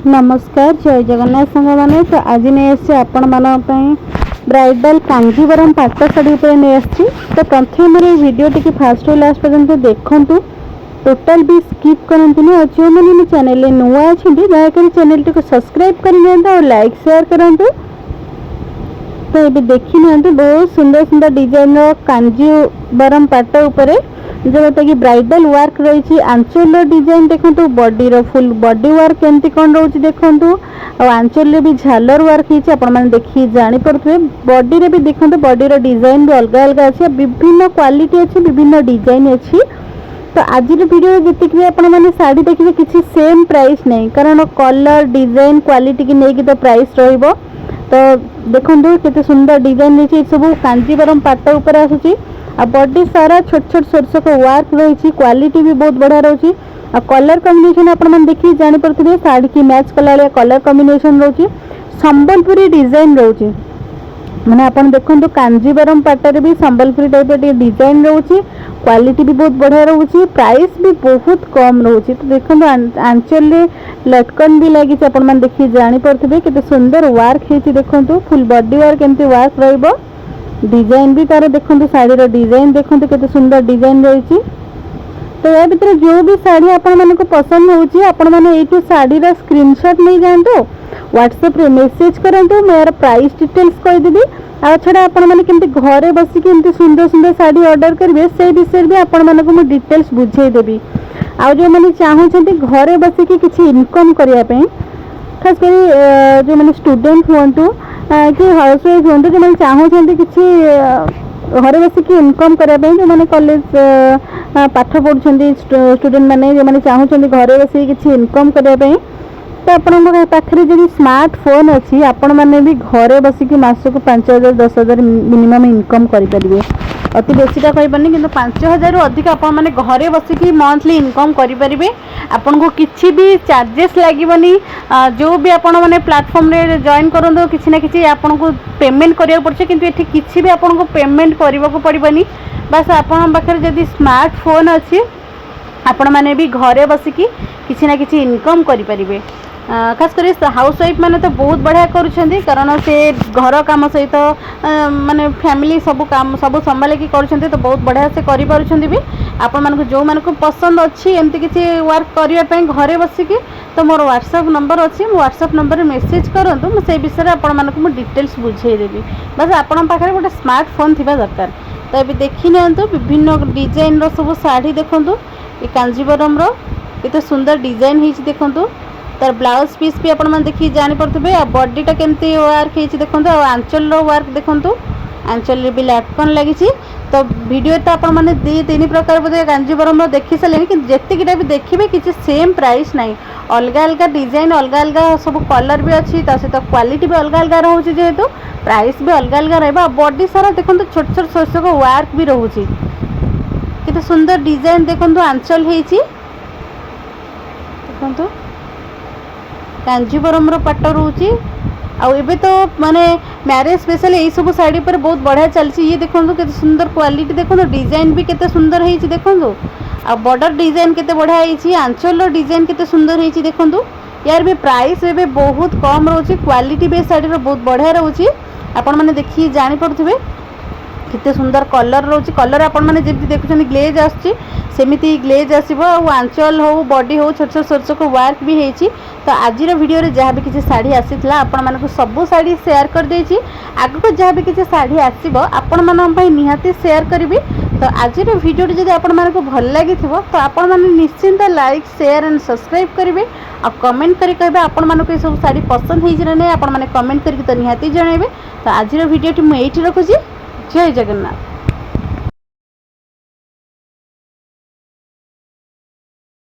नमस्कार जय जगन्नाथ सांग मैंने तो आज नहीं आसी आपण मान ब्राइडल कांजीवरम पाट शाढ़ी पर नहीं आसी तो प्रथम मेरे वीडियो टी फास्ट रु लास्ट पर्यंत देखूँ टोटाल भी स्किप करती जो मैंने मो चैनल नुआ अच्छी दयाकोरी चैनल टी सब्सक्राइब कर और लाइक शेयर करूँ। तो ये देखी ना बहुत सुंदर सुंदर डिजाइन कांजीवरम पाट उपरे जोटा कि ब्राइडल वर्क रही आंचल डिजाइन देखो बॉडी फुल बॉडी वर्क केमती कौन रोच देखो आंचल भी झालर वर्क होने देखिए जापे बॉडी रे भी देखो बॉडी डिजाइन भी अलग अलग अच्छी विभिन्न क्वालिटी अच्छी विभिन्न डिजाइन अच्छी। तो आज वीडियो जी भी आपने शाढ़ी देखिए किसी सेम प्राइस नहीं कारण कलर डिजाइन क्वालिटी की नहीं तो प्राइस रो। तो देखो केते सुंदर डिजाइन रही सब कांजीवरम पाट उपर आसूची आ बॉडी सारा छोट छोट सोर्स को वर्क रही क्वालिटी भी बहुत बढ़िया रही आ कलर कॉम्बिनेशन आपन देखिए जानी पड़थिबे साड़ी की मैच कला कलर कॉम्बिनेशन रही संबलपुरी डिजाइन रही माने आपन देखंतु कांजीवरम पाटर भी संबलपुरी टाइप डिजाइन रही क्वालिटी भी बहुत बढ़िया रही प्राइस भी बहुत कम रही। तो देखो आंचल लटकन भी लगी आपन देखिए जानी पड़थिबे केते सुंदर वर्क हेची देखंतु फुल बॉडी वर्क एमती वर्क रहइबो डिजाइन भी तार देखो शाढ़ी डिजाइन देखो केते सुंदर डिजाइन रही। तो या भीतर जो भी शाढ़ी आपण को पसंद होची आपण माने एटू शाढ़ी रा स्क्रीनशॉट नहीं जांतु व्हाट्सएप रे मेसेज करंतु मैं यार प्राइस डिटेल्स कहि देबी आ छडा आपण माने केमती घरे बसी केमती सुंदर सुंदर शाढ़ी ऑर्डर करिवे से विषय भी आपण माने को मैं डिटेल्स बुझाई देबी। आ जो माने चाहू छथि घरे बसी के किछि इनकम करिया पे खास करी जो माने स्टूडेंट हुंतु कि हाउस वाइफ हूँ जो मैंने चाहूँगी किसी घर बसिक इनकम करने जो मैंने कॉलेज पाठ पढ़ुं स्टूडेंट मैंने जो मैंने चाहूँगी घर बस किसी इनकम करने तो आपन पाखे जब स्मार्टफोन अच्छी आपण मैंने भी घरे बसिक मासक 5,000 10,000 मिनिमम इनकम करेंगे अति बेसीटा कहबानी कि 5,000 अधिक आपण मैंने घरे बसिक मंथली इनकम करेंगे आपन को किसी भी चार्जेस लगेनि जो भी आपण मैंने प्लेटफॉर्म रे जॉइन करूँ किसी ना किसी आपन को पेमेंट करिया पड़ছে किंतु एठी किसी भी आपन को पेमेंट करने को पड़बनी बस आपन पाखे जदि स्मार्टफोन अच्छी आपण मैंने भी घरे बसिक किसी ना किसी इनकम करेंगे। खास कर हाउस वाइफ मैंने तो बहुत बढ़िया करुँच कारण से घर काम सहित माने फैमिली सब काम सब संभाल की करुँच तो बहुत बढ़िया से कर भी आपण मानक जो मानक पसंद अच्छी एमती किसी वर्क करने घरे बसिकी तो मोर व्हाट्सएप नंबर अच्छी व्हाट्सएप नंबर मेसेज करूँ मुझे विषय आपण मानक डिटेल्स बुझेदेवी बस आपण पाखे गोटे स्मार्टफोन थी दरकार। तो ये देखी नि विभिन्न डिजाइन सब शाढ़ी देखूँ ये कांजीवरम ये सुंदर डिजाइन होती देखूँ तार ब्लाउज पीस भी आप देखिए जापे आ बॉडीटा केमती वर्क होती देखो आंचल वर्क देखूँ आंचल भी लटकन लगी। तो वीडियो तो आप दी तीन प्रकार बोधे कांजीवरम देखी सारे कि जीटा भी देखिए किसी सेम प्राइस ना अलग अलग डिजाइन अलग अलग सब कलर भी अच्छी सहित क्वालिटी भी अलग अलग रोचे जेहेतु प्राइस भी अलग अलग रहा बॉडी सारा देखो छोट छोट शस्यक वर्क भी रोचे कितने सुंदर डिजाइन देखो आंचल देखो कांजीवरम पाट रोचे आबे तो माने मैरिज स्पेशल यही सब शाढ़ी पर बहुत बढ़िया चलती ये देखो के सुंदर क्वालिटी देखो डिजाइन भी केते सुंदर है देखो आ बॉर्डर डिजाइन केते बढ़िया है आंचल डिजाइन केते सुंदर है देखो यार भी प्राइस भी बहुत कम रोचे क्वालिटी भी शाढ़ी बहुत बढ़िया रोचे आपण मैंने देखिए जानी पड़ुथिबे केते सुंदर कलर रोचे कलर आपण मैंने जब देखुछन ग्लेज आछी सेमिति ग्लेज आसीबो आंचल हो बॉडी हो छोट छोट सोर्स वर्क भी होती। तो आज वीडियो रे जहाँ भी किसी शाढ़ी आसीथिला आपण मानक सब शाढ़ी शेयर कर देछि आगु को जहाँ भी किसी शाढ़ी आसीबो आपण मानन पई निहाती शेयर करिवि। तो आज वीडियो जदि आपण मानक भल लागिथिबो तो आपण माने निश्चिंत लाइक शेयर एंड सब्सक्राइब करिवे आ कमेंट करी कहबे आपण मानक ए सब शाढ़ी पसंद हेछि ना नै आपण माने कमेंट करी तो निहाती जणाइबे। तो आज वीडियो टी मु एठी रखुछि जय जगन्नाथ।